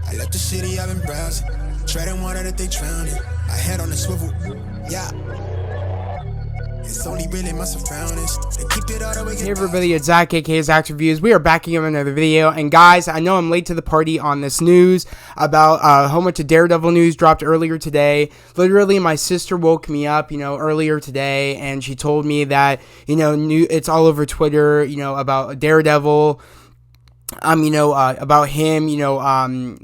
I left the city, I've been browsing. Treading water that they drowning. I head on the swivel, yeah. It's only really my surroundings. They keep it all the way. Hey everybody, it's Zach, aka Zach's Reviews. We are back again with another video. And guys, I know I'm late to the party on this news about a whole bunch of Daredevil news dropped earlier today. Literally, my sister woke me up, earlier today, and she told me that, it's all over Twitter, about Daredevil. About him,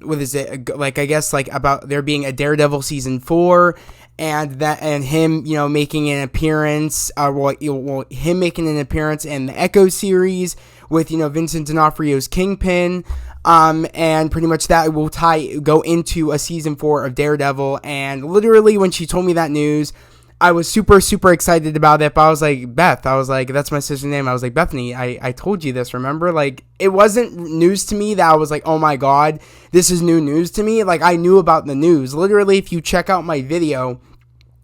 what is it, about there being a Daredevil season 4, and him, making an appearance, him making an appearance in the Echo series with, Vincent D'Onofrio's Kingpin, and pretty much that will go into a season 4 of Daredevil. And literally, when she told me that news, I was super, super excited about it, but I was like, Beth, that's my sister's name. I was like, Bethany, I told you this, remember? Like, it wasn't news to me that I was like, oh my God, this is new news to me. Like, I knew about the news. Literally, if you check out my video,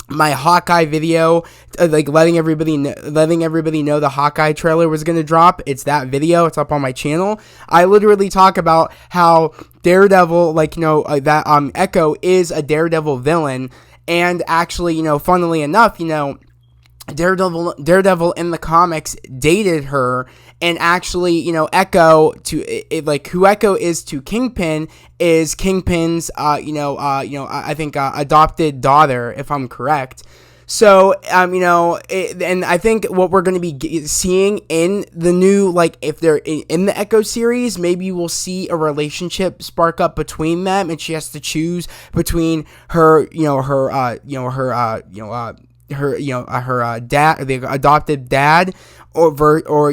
my Hawkeye video, letting everybody know the Hawkeye trailer was going to drop. It's that video. It's up on my channel. I literally talk about how Daredevil, Echo is a Daredevil villain. And actually, funnily enough, Daredevil in the comics dated her, and actually, Echo who Echo is to Kingpin is Kingpin's, I think adopted daughter, if I'm correct. So, and I think what we're going to be seeing in the new, if they're in the Echo series, maybe we'll see a relationship spark up between them, and she has to choose between her dad, the adopted dad, or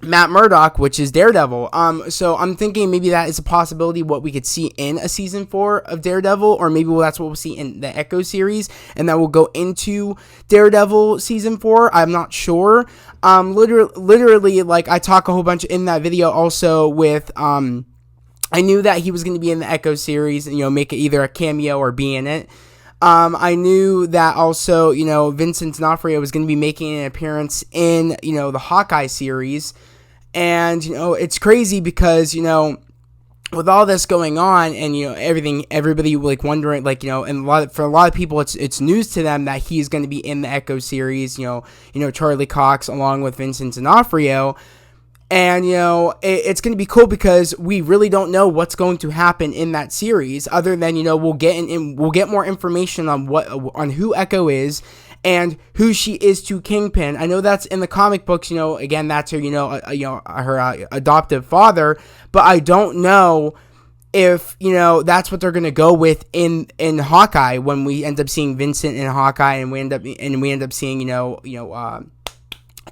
Matt Murdock, which is Daredevil. So I'm thinking maybe that is a possibility what we could see in a season 4 of Daredevil, or maybe that's what we'll see in the Echo series, and that will go into Daredevil season 4. I'm not sure. Literally, I talk a whole bunch in that video also with, I knew that he was going to be in the Echo series, and, make it either a cameo or be in it. I knew that also, Vincent D'Onofrio was going to be making an appearance in, the Hawkeye series. And, it's crazy because, with all this going on and, everybody wondering, and for a lot of people, it's news to them that he's going to be in the Echo series, Charlie Cox along with Vincent D'Onofrio. And, it's going to be cool because we really don't know what's going to happen in that series, other than, we'll get more information on who Echo is and who she is to Kingpin. I know that's in the comic books, again, that's her, her adoptive father, but I don't know if, that's what they're going to go with in Hawkeye when we end up seeing Vincent in Hawkeye, and we end up seeing,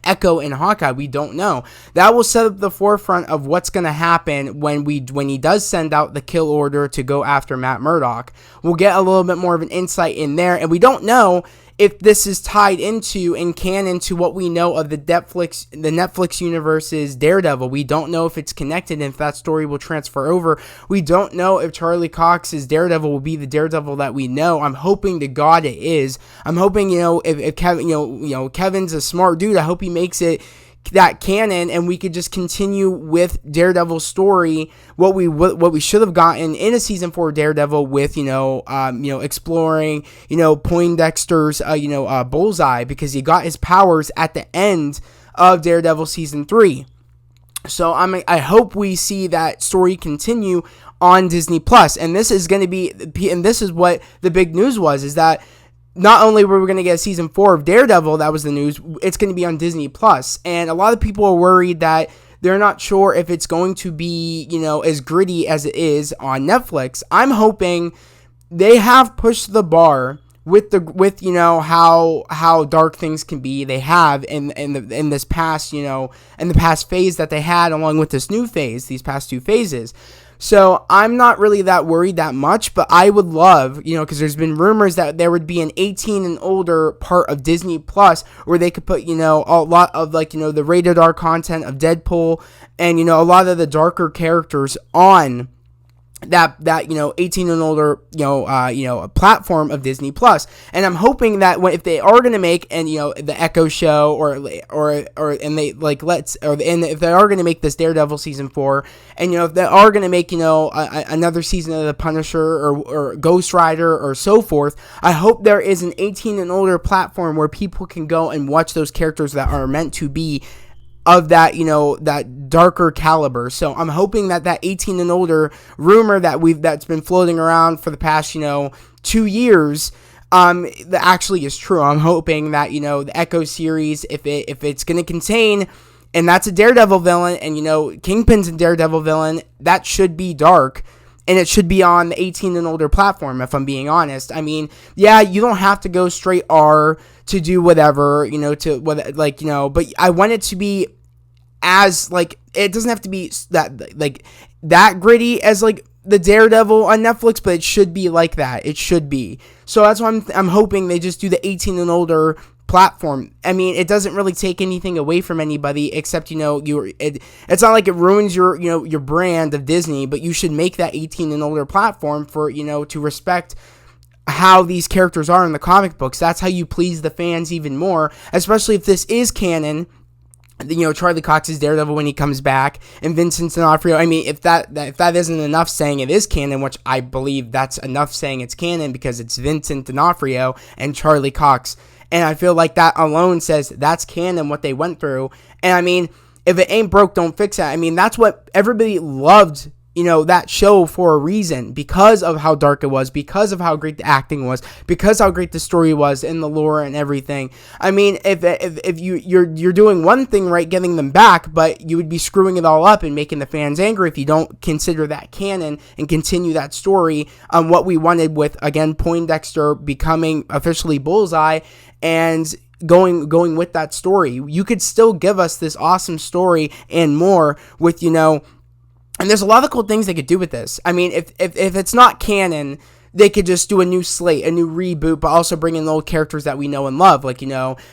Echo in Hawkeye. We don't know. That will set up the forefront of what's going to happen when he does send out the kill order to go after Matt Murdock. We'll get a little bit more of an insight in there, and we don't know if this is tied into and canon to what we know of the Netflix universe's Daredevil. We don't know if it's connected and if that story will transfer over. We don't know if Charlie Cox's Daredevil will be the Daredevil that we know. I'm hoping to God it is. I'm hoping, if Kevin, Kevin's a smart dude, I hope he makes it that canon, and we could just continue with Daredevil's story, what we should have gotten in a season 4 Daredevil with, exploring, Poindexter's, bullseye, because he got his powers at the end of Daredevil season 3. So I hope we see that story continue on Disney Plus, and this is going to be, and this is what the big news was, is that not only were we going to get season 4 of Daredevil, that was the news, it's going to be on Disney Plus. And a lot of people are worried that they're not sure if it's going to be, as gritty as it is on Netflix. I'm hoping they have pushed the bar with how dark things can be. They have in this past, in the past phase that they had, along with this new phase, these past 2 phases. So I'm not really that worried that much, but I would love, because there's been rumors that there would be an 18 and older part of Disney Plus where they could put, a lot of the rated R content of Deadpool and, a lot of the darker characters on that 18 and older platform of Disney Plus. And I'm hoping that if they are going to make the Echo show and if they are going to make this Daredevil season 4, and if they are going to make another season of the Punisher or Ghost Rider or so forth, I hope there is an 18 and older platform where people can go and watch those characters that are meant to be of that, that darker caliber. So I'm hoping that 18 and older rumor that's been floating around for the past, 2 years, that actually is true. I'm hoping that, the Echo series, if it's going to contain, and that's a Daredevil villain, and, Kingpin's a Daredevil villain, that should be dark. And it should be on the 18 and older platform, if I'm being honest. I mean, yeah, you don't have to go straight R to do whatever, but I want it to be as, it doesn't have to be that gritty as, the Daredevil on Netflix, but it should be like that. It should be. So that's why I'm hoping they just do the 18 and older platform. I mean, it doesn't really take anything away from anybody, except it's not like it ruins your brand of Disney, but you should make that 18 and older platform for to respect how these characters are in the comic books. That's how you please the fans even more, especially if this is canon. Charlie Cox's Daredevil when he comes back, and Vincent D'Onofrio. I mean, if that isn't enough saying it is canon, which I believe that's enough saying it's canon, because it's Vincent D'Onofrio and Charlie Cox. And I feel like that alone says that's canon, what they went through. And I mean, if it ain't broke, don't fix it. I mean, that's what everybody loved, that show for a reason, because of how dark it was, because of how great the acting was, because how great the story was and the lore and everything. I mean, if you're doing one thing right, getting them back, but you would be screwing it all up and making the fans angry if you don't consider that canon and continue that story on what we wanted with, again, Poindexter becoming officially Bullseye and going with that story. You could still give us this awesome story and more with, and there's a lot of cool things they could do with this. I mean, if it's not canon, they could just do a new slate, a new reboot, but also bring in old characters that we know and love.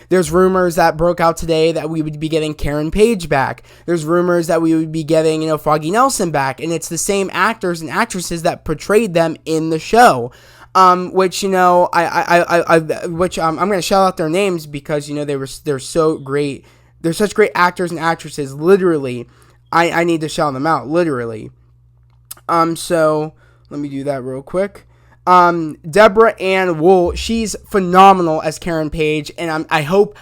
There's rumors that broke out today that we would be getting Karen Page back. There's rumors that we would be getting, Foggy Nelson back. And it's the same actors and actresses that portrayed them in the show. Which I'm going to shout out their names because, they're so great. They're such great actors and actresses, literally. I need to shout them out, literally. So let me do that real quick. Deborah Ann Wool, she's phenomenal as Karen Page, and I hope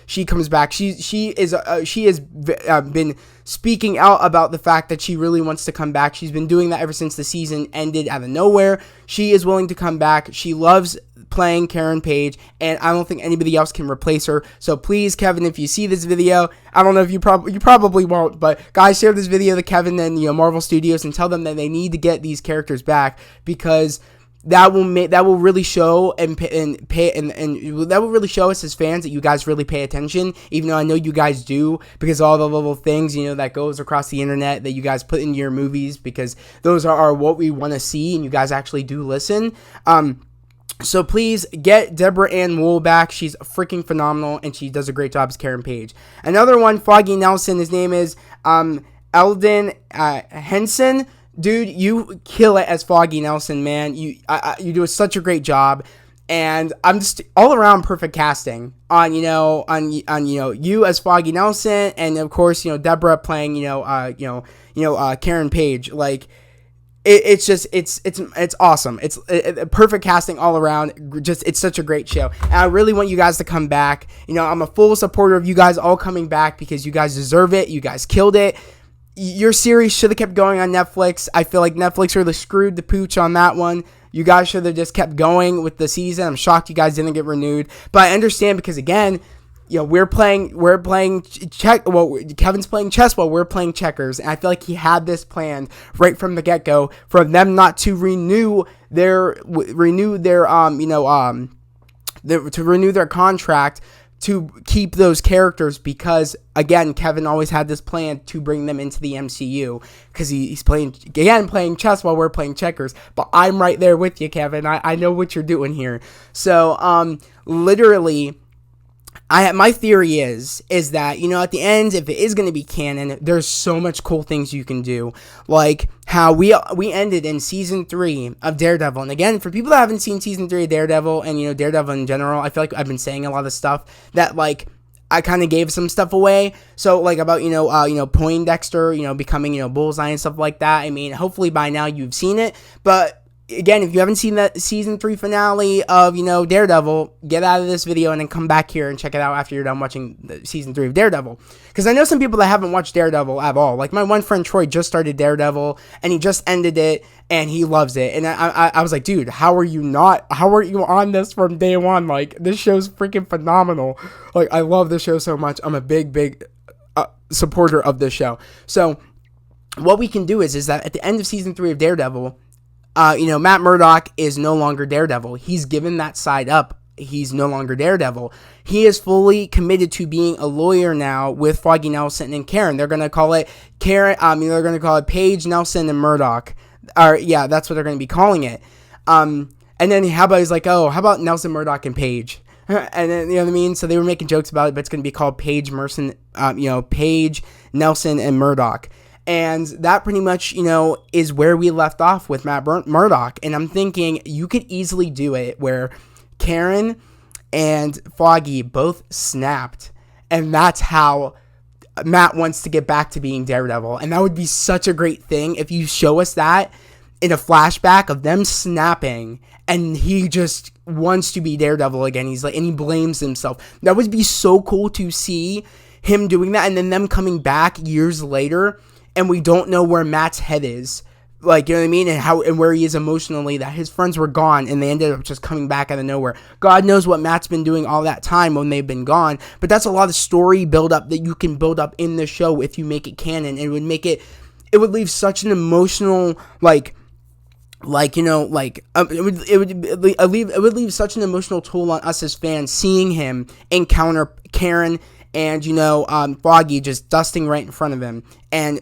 she comes back. She has been speaking out about the fact that she really wants to come back. She's been doing that ever since the season ended out of nowhere. She is willing to come back. She loves playing Karen Page, and I don't think anybody else can replace her. So please, Kevin, if you see this video, I don't know if you probably won't, but guys, share this video to Kevin and Marvel Studios and tell them that they need to get these characters back, because that will really show and that will really show us as fans that you guys really pay attention, even though I know you guys do, because all the little things that goes across the internet that you guys put into your movies, because those are what we want to see, and you guys actually do listen. So please get Deborah Ann Wool back. She's freaking phenomenal, and she does a great job as Karen Page. Another one, Foggy Nelson. His name is Eldon Henson. Dude, you kill it as Foggy Nelson, man. You do such a great job, and I'm just all around perfect casting on you as Foggy Nelson, and of course Deborah playing Karen Page. It's awesome. It's perfect casting all around. It's such a great show. And I really want you guys to come back. I'm a full supporter of you guys all coming back, because you guys deserve it. You guys killed it. Your series should have kept going on Netflix. I feel like Netflix really screwed the pooch on that one. You guys should have just kept going with the season. I'm shocked you guys didn't get renewed. But I understand, because again, we're playing check. Well, Kevin's playing chess while we're playing checkers, and I feel like he had this planned right from the get go for them not to renew their contract to keep those characters, because again, Kevin always had this plan to bring them into the MCU, because he's playing chess while we're playing checkers. But I'm right there with you, Kevin. I know what you're doing here. So literally, my theory is that, at the end, if it is going to be canon, there's so much cool things you can do. Like how we ended in season 3 of Daredevil. And again, for people that haven't seen season 3 of Daredevil and, you know, Daredevil in general, I feel like I've been saying a lot of stuff that, like, I kind of gave some stuff away. So, like, about, Poindexter, becoming, Bullseye and stuff like that. I mean, hopefully by now you've seen it. But again, if you haven't seen that season 3 finale of, Daredevil, get out of this video and then come back here and check it out after you're done watching the season 3 of Daredevil. Because I know some people that haven't watched Daredevil at all. Like, my one friend Troy just started Daredevil and he just ended it and he loves it. And I was like, dude, how are you on this from day one? Like, this show's freaking phenomenal. Like, I love this show so much. I'm a big supporter of this show. So what we can do is that at the end of season 3 of Daredevil, Matt Murdock is no longer Daredevil. He's given that side up. He's no longer Daredevil. He is fully committed to being a lawyer now with Foggy Nelson and Karen. They're going to call it Karen. They're going to call it Paige, Nelson, and Murdock. Yeah, that's what they're going to be calling it. And then how about Nelson, Murdock, and Paige? And then, you know what I mean? So they were making jokes about it, but it's going to be called Paige, Paige, Nelson, and Murdock. And that pretty much, is where we left off with Matt Murdock. And I'm thinking you could easily do it where Karen and Foggy both snapped. And that's how Matt wants to get back to being Daredevil. And that would be such a great thing if you show us that in a flashback of them snapping. And he just wants to be Daredevil again. He's like, and he blames himself. That would be so cool to see him doing that. And then them coming back years later. And we don't know where Matt's head is, like, you know what I mean, and where he is emotionally, that his friends were gone, and they ended up just coming back out of nowhere. God knows what Matt's been doing all that time when they've been gone, but that's a lot of story build-up that you can build up in the show if you make it canon. It would make it would leave such an emotional, it would leave such an emotional toll on us as fans, seeing him encounter Karen and, Foggy just dusting right in front of him, and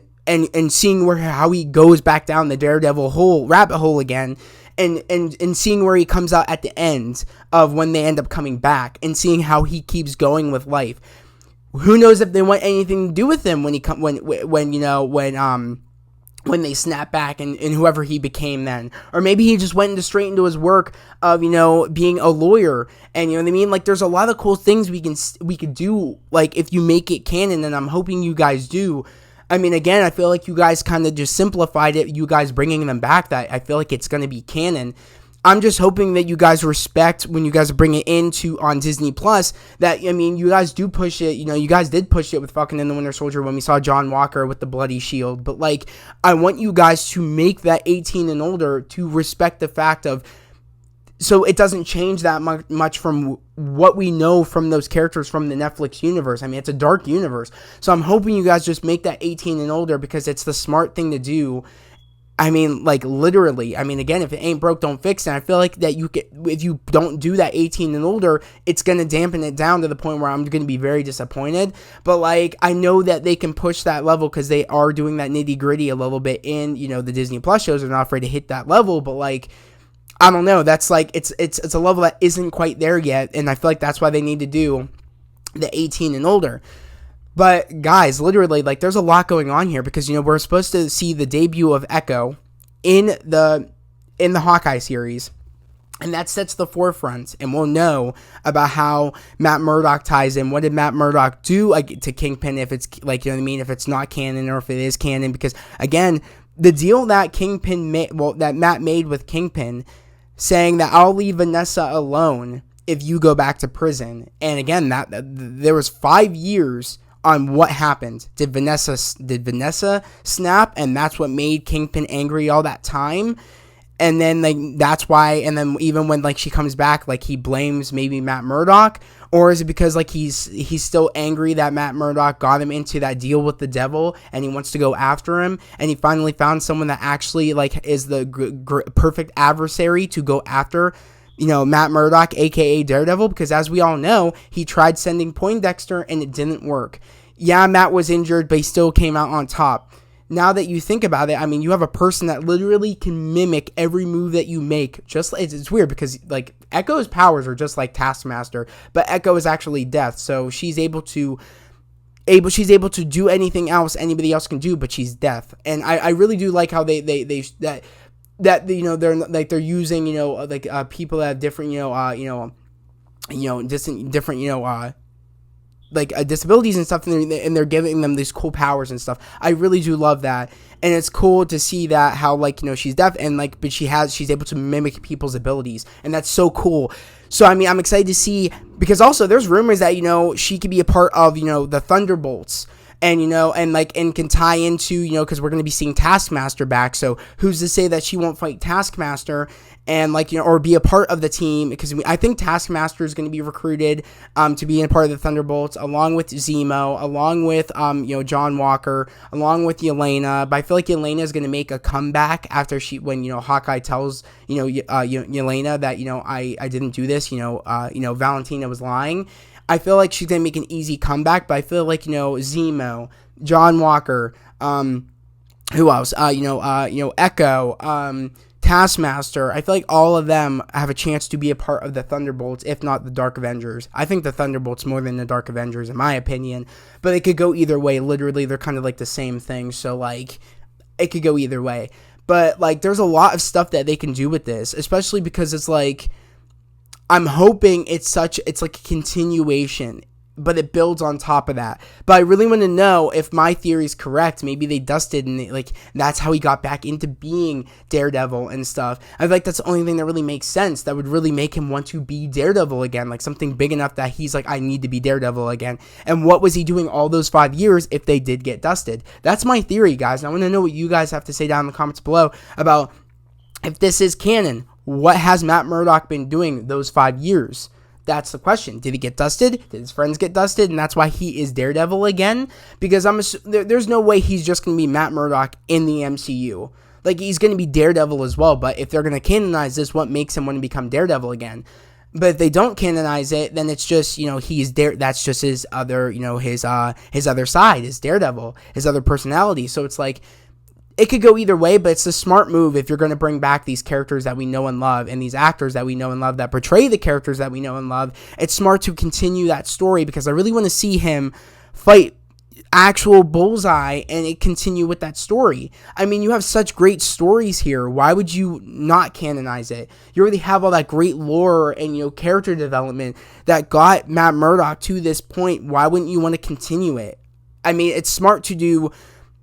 seeing how he goes back down the Daredevil rabbit hole again, and seeing where he comes out at the end of when they end up coming back, and seeing how he keeps going with life. Who knows if they want anything to do with him when they snap back and whoever he became then. Or maybe he just went straight into his work of, being a lawyer. And you know what I mean? Like, there's a lot of cool things we could do, like, if you make it canon, and I'm hoping you guys do. I mean, again, I feel like you guys kind of just simplified it, you guys bringing them back, that I feel like it's going to be canon. I'm just hoping that you guys respect when you guys bring it on Disney Plus, that, I mean, you guys do push it, you guys did push it with Falcon and the Winter Soldier when we saw John Walker with the bloody shield, but, like, I want you guys to make that 18 and older, to respect the fact of, so it doesn't change that much from what we know from those characters from the Netflix universe. I mean, it's a dark universe. So I'm hoping you guys just make that 18 and older, because it's the smart thing to do. I mean, like, literally. I mean, again, if it ain't broke, don't fix it. And I feel like that if you don't do that 18 and older, it's going to dampen it down to the point where I'm going to be very disappointed. But, like, I know that they can push that level because they are doing that nitty gritty a little bit in, the Disney Plus shows. They're not afraid to hit that level, but, like, I don't know. That's like, it's a level that isn't quite there yet, and I feel like that's why they need to do the 18 and older. But guys, literally, like, there's a lot going on here, because we're supposed to see the debut of Echo in the Hawkeye series, and that sets the forefront, and we'll know about how Matt Murdock ties in. What did Matt Murdock do to Kingpin, if it's, like, if it's not canon, or if it is canon, because again, the deal that that Matt made with Kingpin, saying that I'll leave Vanessa alone if you go back to prison. And again, that there was 5 years on what happened. Did Vanessa snap, and that's what made Kingpin angry all that time? And then, like, that's why, and then even when, like, she comes back, like, he blames maybe Matt Murdock, or is it because, like, he's still angry that Matt Murdock got him into that deal with the devil, and he wants to go after him, and he finally found someone that actually, like, is the perfect adversary to go after, Matt Murdock, aka Daredevil, because as we all know, he tried sending Poindexter, and it didn't work. Yeah, Matt was injured, but he still came out on top. Now that you think about it, I mean, you have a person that literally can mimic every move that you make. Just it's weird because, like, Echo's powers are just like Taskmaster, but Echo is actually Death, so she's able to she's able to do anything else anybody else can do, but she's deaf. And I really do like how that they're like they're using like people that have different different like disabilities and stuff, and they're giving them these cool powers and stuff. I really do love that, and it's cool to see that how like she's deaf and like but she's able to mimic people's abilities, and that's so cool. So I mean, I'm excited to see, because also there's rumors that she could be a part of the Thunderbolts. And, and can tie into, because we're going to be seeing Taskmaster back. So who's to say that she won't fight Taskmaster and, or be a part of the team? Because I think Taskmaster is going to be recruited to be a part of the Thunderbolts, along with Zemo, along with, John Walker, along with Yelena. But I feel like Yelena is going to make a comeback after when Hawkeye tells, Yelena that, I didn't do this, Valentina was lying. I feel like she's going to make an easy comeback, but I feel like, Zemo, John Walker, who else? Echo, Taskmaster. I feel like all of them have a chance to be a part of the Thunderbolts, if not the Dark Avengers. I think the Thunderbolts more than the Dark Avengers, in my opinion, but it could go either way. Literally, they're kind of like the same thing, so, like, it could go either way. But, like, there's a lot of stuff that they can do with this, especially because it's, like, I'm hoping it's like a continuation, but it builds on top of that. But I really want to know if my theory is correct. Maybe they dusted and that's how he got back into being Daredevil and stuff. I feel like that's the only thing that really makes sense, that would really make him want to be Daredevil again, like something big enough that he's like, I need to be Daredevil again. And what was he doing all those 5 years if they did get dusted? That's my theory, guys. And I want to know what you guys have to say down in the comments below about if this is canon. What has Matt Murdock been doing those 5 years? That's the question. Did he get dusted? Did his friends get dusted? And that's why he is Daredevil again? Because there's no way he's just going to be Matt Murdock in the MCU. Like, he's going to be Daredevil as well. But if they're going to canonize this, what makes him want to become Daredevil again? But if they don't canonize it, then it's just, he's there. That's just his other, his other side, his Daredevil, his other personality. So it's like, it could go either way, but it's a smart move if you're going to bring back these characters that we know and love, and these actors that we know and love that portray the characters that we know and love. It's smart to continue that story, because I really want to see him fight actual Bullseye and continue with that story. I mean, you have such great stories here. Why would you not canonize it? You already have all that great lore and character development that got Matt Murdock to this point. Why wouldn't you want to continue it? I mean, it's smart to do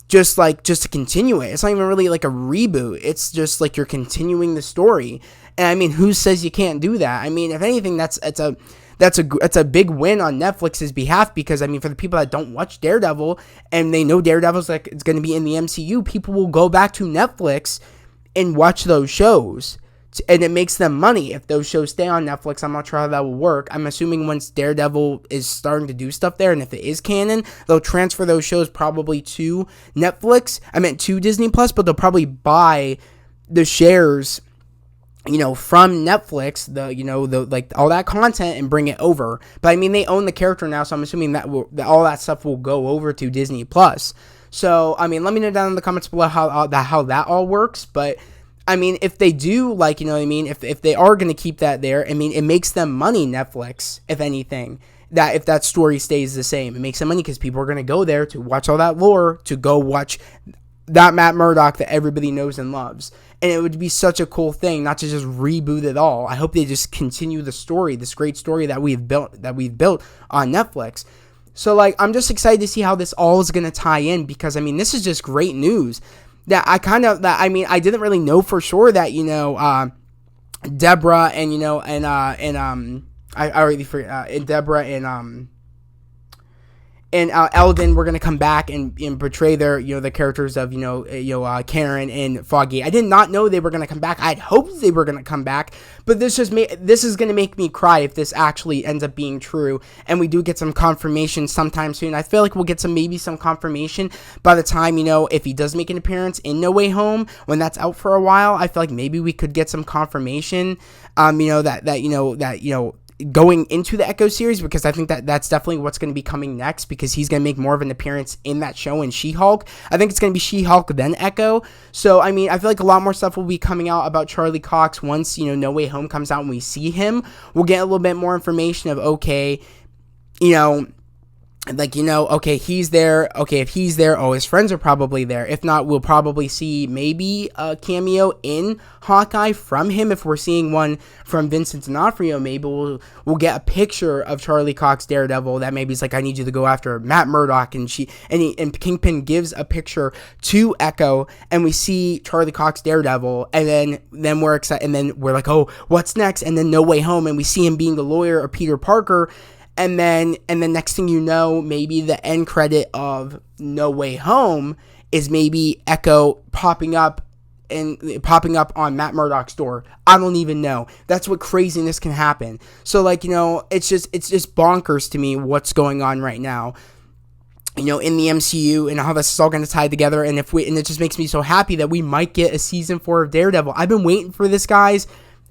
just to continue it. It's not even really like a reboot. It's just like you're continuing the story. And I mean, who says you can't do that? I mean, if anything, that's a big win on Netflix's behalf, because I mean, for the people that don't watch Daredevil and they know Daredevil's like it's going to be in the MCU, people will go back to Netflix and watch those shows. And it makes them money if those shows stay on Netflix. I'm not sure how that will work. I'm assuming once Daredevil is starting to do stuff there, and if it is canon, they'll transfer those shows probably to Netflix. I meant to Disney Plus, but they'll probably buy the shares, from Netflix, the like all that content, and bring it over. But I mean, they own the character now, so I'm assuming that all that stuff will go over to Disney Plus. So I mean, let me know down in the comments below how that all works. But I mean, if they do, if they are going to keep that there, I mean, it makes them money, Netflix, if anything. That if that story stays the same, it makes them money because people are going to go there to watch all that lore, to go watch that Matt Murdock that everybody knows and loves. And it would be such a cool thing, not to just reboot it all. I hope they just continue the story, this great story that we've built on Netflix. So, I'm just excited to see how this all is going to tie in, because, I mean, this is just great news. I didn't really know for sure that, Deborah and, I already forget, Deborah and Eldon were going to come back and portray their, the characters of, Karen and Foggy. I did not know they were going to come back. I'd hoped they were going to come back, but this is going to make me cry if this actually ends up being true, and we do get some confirmation sometime soon. I feel like we'll get maybe some confirmation by the time, if he does make an appearance in No Way Home, when that's out for a while. I feel like maybe we could get some confirmation, going into the Echo series, because I think that's definitely what's going to be coming next, because he's going to make more of an appearance in that show in She-Hulk. I think it's going to be She-Hulk then Echo. So, I mean, I feel like a lot more stuff will be coming out about Charlie Cox once, No Way Home comes out and we see him. We'll get a little bit more information of, okay, like, okay, he's there. Okay, if he's there, oh, his friends are probably there. If not, we'll probably see maybe a cameo in Hawkeye from him. If we're seeing one from Vincent D'Onofrio, maybe we'll get a picture of Charlie Cox Daredevil that maybe he's like, I need you to go after Matt Murdock, and and Kingpin gives a picture to Echo, and we see Charlie Cox Daredevil, and then we're excited, and then we're like, oh, what's next? And then No Way Home, and we see him being the lawyer or Peter Parker. And then next thing you know, maybe the end credit of No Way Home is maybe Echo popping up on Matt Murdock's door. I don't even know. That's what craziness can happen. So like, it's just bonkers to me what's going on right now, in the MCU, and how this is all going to tie together. And it just makes me so happy that we might get a season 4 of Daredevil. I've been waiting for this, guys,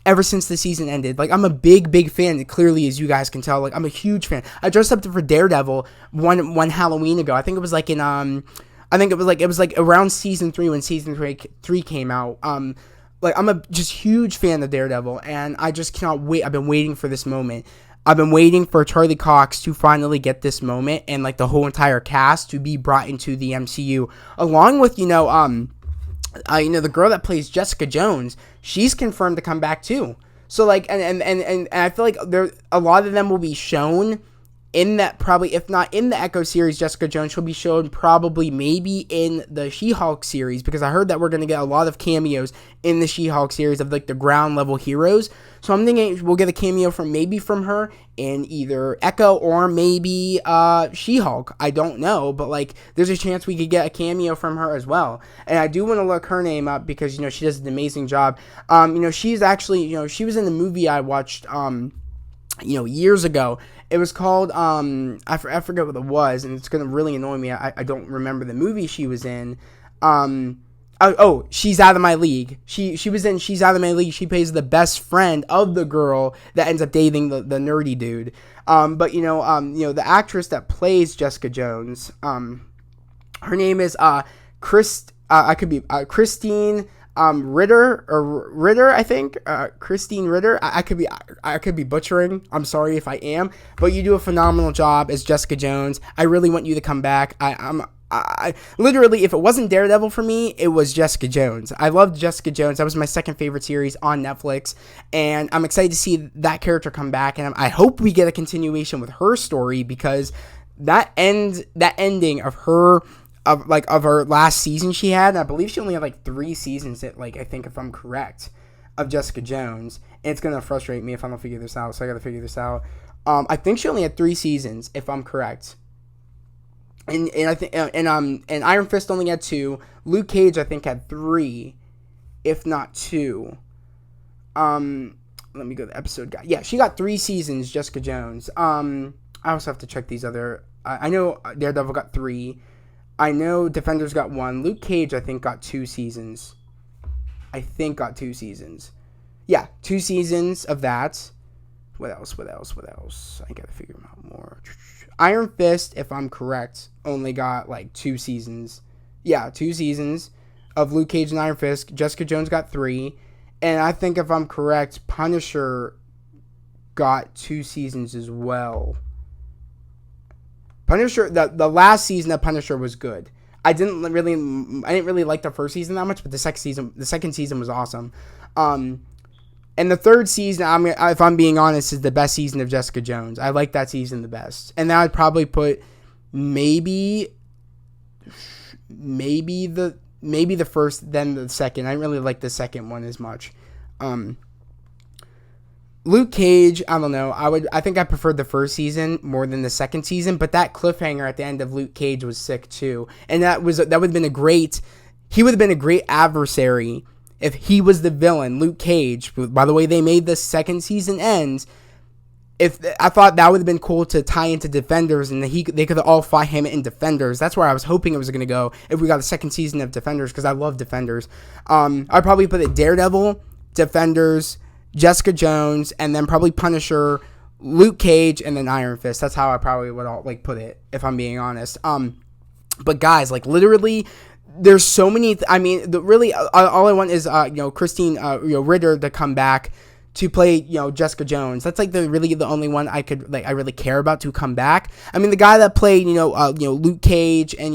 ever since the season ended. Like, I'm a big fan, clearly, as you guys can tell. Like, I'm a huge fan. I dressed up for Daredevil one Halloween ago. I think it was like it was like around season 3 when season 3 came out. Like, I'm a just huge fan of Daredevil, and I just cannot wait. I've been waiting for this moment. I've been waiting for Charlie Cox to finally get this moment, and like the whole entire cast to be brought into the MCU, along with the girl that plays Jessica Jones. She's confirmed to come back too. So like, and I feel like a lot of them will be shown in that, probably, if not in the Echo series, Jessica Jones, she'll be shown probably maybe in the She-Hulk series, because I heard that we're going to get a lot of cameos in the She-Hulk series of like the ground level heroes. So I'm thinking we'll get a cameo from her in either Echo or maybe She-Hulk. I don't know, but like there's a chance we could get a cameo from her as well. And I do want to look her name up because she does an amazing job. She's actually, she was in the movie I watched years ago. It was called, I forget what it was, and it's going to really annoy me. I don't remember the movie she was in. She's Out of My League. She was in She's Out of My League. She plays the best friend of the girl that ends up dating the nerdy dude. But the actress that plays Jessica Jones, her name is Christine Ritter, I think. Christine Ritter. I could be butchering. I'm sorry if I am. But you do a phenomenal job as Jessica Jones. I really want you to come back. I literally, if it wasn't Daredevil for me, it was Jessica Jones. I loved Jessica Jones. That was my second favorite series on Netflix, and I'm excited to see that character come back. And I hope we get a continuation with her story, because that ending of her. Of her last season she had, I believe she only had like 3 seasons, I think, if I'm correct, of Jessica Jones. And it's gonna frustrate me if I don't figure this out, so I gotta figure this out. I think she only had 3 seasons, if I'm correct. And I think and Iron Fist only had 2. Luke Cage, I think, had 3, if not 2. Let me go to the episode guide. Yeah, she got 3 seasons, Jessica Jones. I also have to check these other. I know Daredevil got 3. I know Defenders got 1. Luke Cage, I think, got 2 seasons. Yeah, 2 seasons of that. What else? I gotta figure them out more. Iron Fist, if I'm correct, only got like 2 seasons. Yeah, 2 seasons of Luke Cage and Iron Fist. Jessica Jones got 3. And I think, if I'm correct, Punisher got 2 seasons as well. Punisher, the last season of Punisher was good. I didn't really like the first season that much, but the second season was awesome. And the third season, if I'm being honest, is the best season of Jessica Jones. I like that season the best. And then I'd probably put maybe the first, then the second. I didn't really like the second one as much. Luke Cage, I don't know. I think I preferred the first season more than the second season, but that cliffhanger at the end of Luke Cage was sick too. And that would have been he would have been a great adversary if he was the villain, Luke Cage. By the way, they made the second season end. I thought that would have been cool to tie into Defenders, and they could all fight him in Defenders. That's where I was hoping it was going to go if we got a second season of Defenders, because I love Defenders. I'd probably put it Daredevil, Defenders, Jessica Jones, and then probably Punisher, Luke Cage, and then Iron Fist. That's how I probably would all put it, if I'm being honest. But guys, literally, there's so many. All I want is Christine Ritter to come back to play, Jessica Jones. That's like the only one I really care about to come back. I mean, the guy that played, Luke Cage and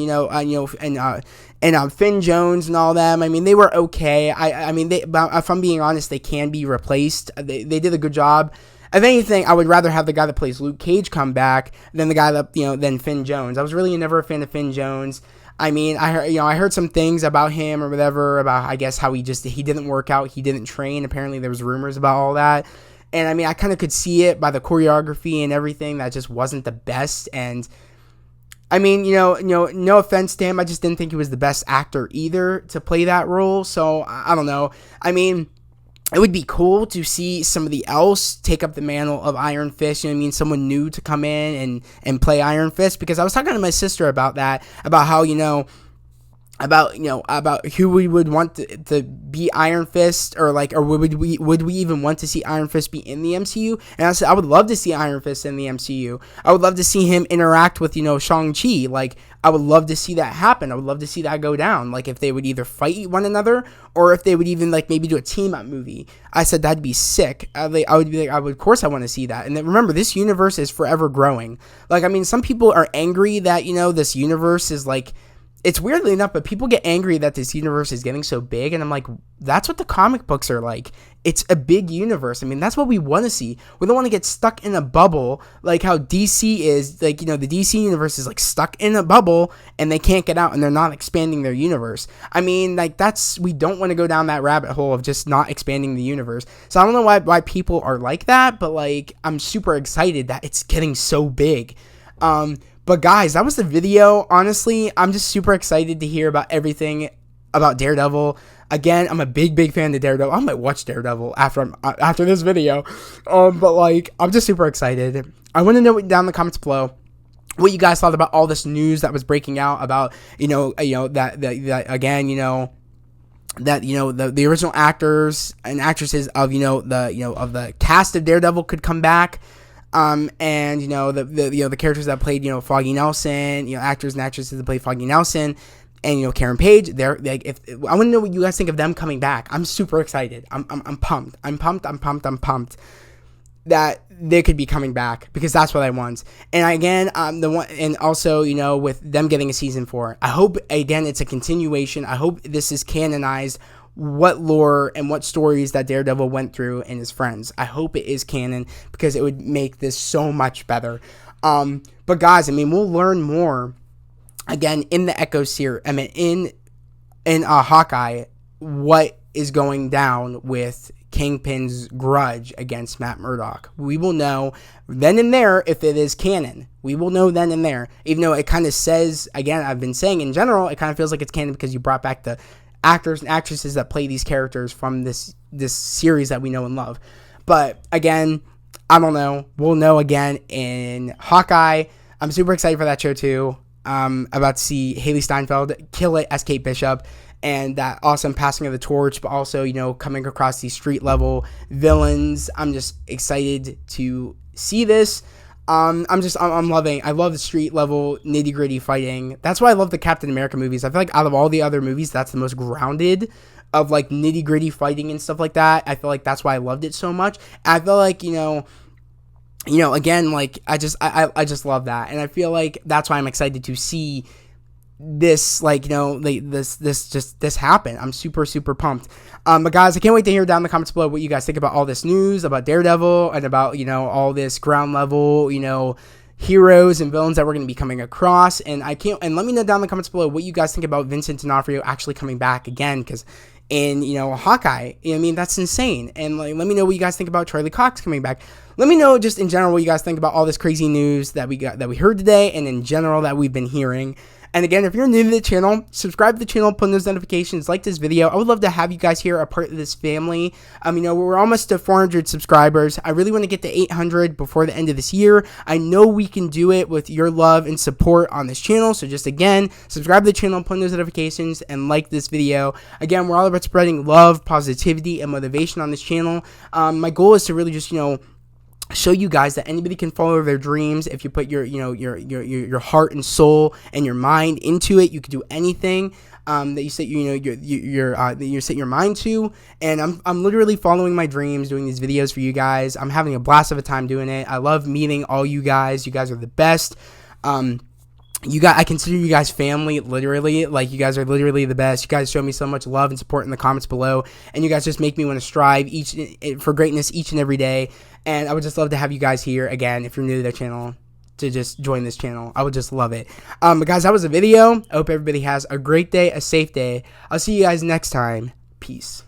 Finn Jones and all them. I mean, they were okay. I mean, if I'm being honest, they can be replaced. They did a good job. If anything, I would rather have the guy that plays Luke Cage come back than the guy that, than Finn Jones. I was really never a fan of Finn Jones. I mean, I heard some things about him or whatever, about, I guess, how he didn't work out, he didn't train. Apparently there was rumors about all that. And I mean, I kind of could see it by the choreography and everything, that just wasn't the best. And I mean, no offense to him, I just didn't think he was the best actor either to play that role. So I don't know. I mean, it would be cool to see somebody else take up the mantle of Iron Fist, someone new to come in and play Iron Fist, because I was talking to my sister about that, about how, about who we would want to be Iron Fist, or would we even want to see Iron Fist be in the MCU? And I said, I would love to see Iron Fist in the MCU. I would love to see him interact with, Shang-Chi. Like, I would love to see that happen. I would love to see that go down. Like, if they would either fight one another, or if they would even, maybe do a team-up movie. I said, that'd be sick. I would be like, of course I want to see that. And then remember, this universe is forever growing. Like, I mean, some people are angry that, this universe is, it's weirdly enough, but people get angry that this universe is getting so big, and I'm like, that's what the comic books are like. It's a big universe. I mean, that's what we want to see. We don't want to get stuck in a bubble, like how DC is, the DC universe is, stuck in a bubble, and they can't get out, and they're not expanding their universe. I mean, we don't want to go down that rabbit hole of just not expanding the universe. So I don't know why people are like that, but, I'm super excited that it's getting so big. But guys, that was the video. Honestly, I'm just super excited to hear about everything about Daredevil. Again, I'm a big fan of Daredevil. I might watch Daredevil after this video. But I'm just super excited. I want to know down in the comments below what you guys thought about all this news that was breaking out about, that the original actors and actresses of, of the cast of Daredevil could come back. And the characters that played Foggy Nelson, actors and actresses that played Foggy Nelson, and Karen Page. I want to know what you guys think of them coming back. I'm super excited. I'm pumped. I'm pumped that they could be coming back, because that's what I want. And again, also with them getting a season 4, I hope again it's a continuation. I hope this is canonized, what lore and what stories that Daredevil went through and his friends. I hope it is canon, because it would make this so much better. But guys, I mean, we'll learn more again in the Echo series. I mean, in Hawkeye, what is going down with Kingpin's grudge against Matt Murdock. We will know then and there if it is canon. We will know then and there. Even though it kind of says, again, I've been saying in general, it kind of feels like it's canon because you brought back the actors and actresses that play these characters from this series that we know and love. But again, I don't know. We'll know again in Hawkeye. I'm super excited for that show too. About to see Haley Steinfeld kill it as Kate Bishop, and that awesome passing of the torch, but also, coming across these street level villains. I'm just excited to see this. I love the street level nitty gritty fighting. That's why I love the Captain America movies. I feel like out of all the other movies, that's the most grounded of nitty gritty fighting and stuff like that. I feel like that's why I loved it so much. I feel like, again, I just love that. And I feel like that's why I'm excited to see this, this happen. I'm super pumped. But guys, I can't wait to hear down in the comments below what you guys think about all this news about Daredevil and about, all this ground level, heroes and villains that we're going to be coming across. And let me know down in the comments below what you guys think about Vincent D'Onofrio actually coming back again, because in, Hawkeye, that's insane. And let me know what you guys think about Charlie Cox coming back. Let me know just in general what you guys think about all this crazy news that we heard today, and in general that we've been hearing. And again, if you're new to the channel, subscribe to the channel, put on those notifications, like this video. I would love to have you guys here, a part of this family. We're almost to 400 subscribers. I really want to get to 800 before the end of this year. I know we can do it with your love and support on this channel. So just again, subscribe to the channel, put on those notifications, and like this video. Again, we're all about spreading love, positivity, and motivation on this channel. My goal is to really just, show you guys that anybody can follow their dreams if you put your heart and soul and your mind into it. You can do anything that you set that you set your mind to. And I'm literally following my dreams, doing these videos for you guys. I'm having a blast of a time doing it. I love meeting all you guys. You guys are the best. I consider you guys family, literally. Like, you guys are literally the best. You guys show me so much love and support in the comments below, and you guys just make me want to strive for greatness each and every day. And I would just love to have you guys here again, if you're new to the channel, to just join this channel. I would just love it. But guys, that was a video. I hope everybody has a great day, a safe day. I'll see you guys next time. Peace.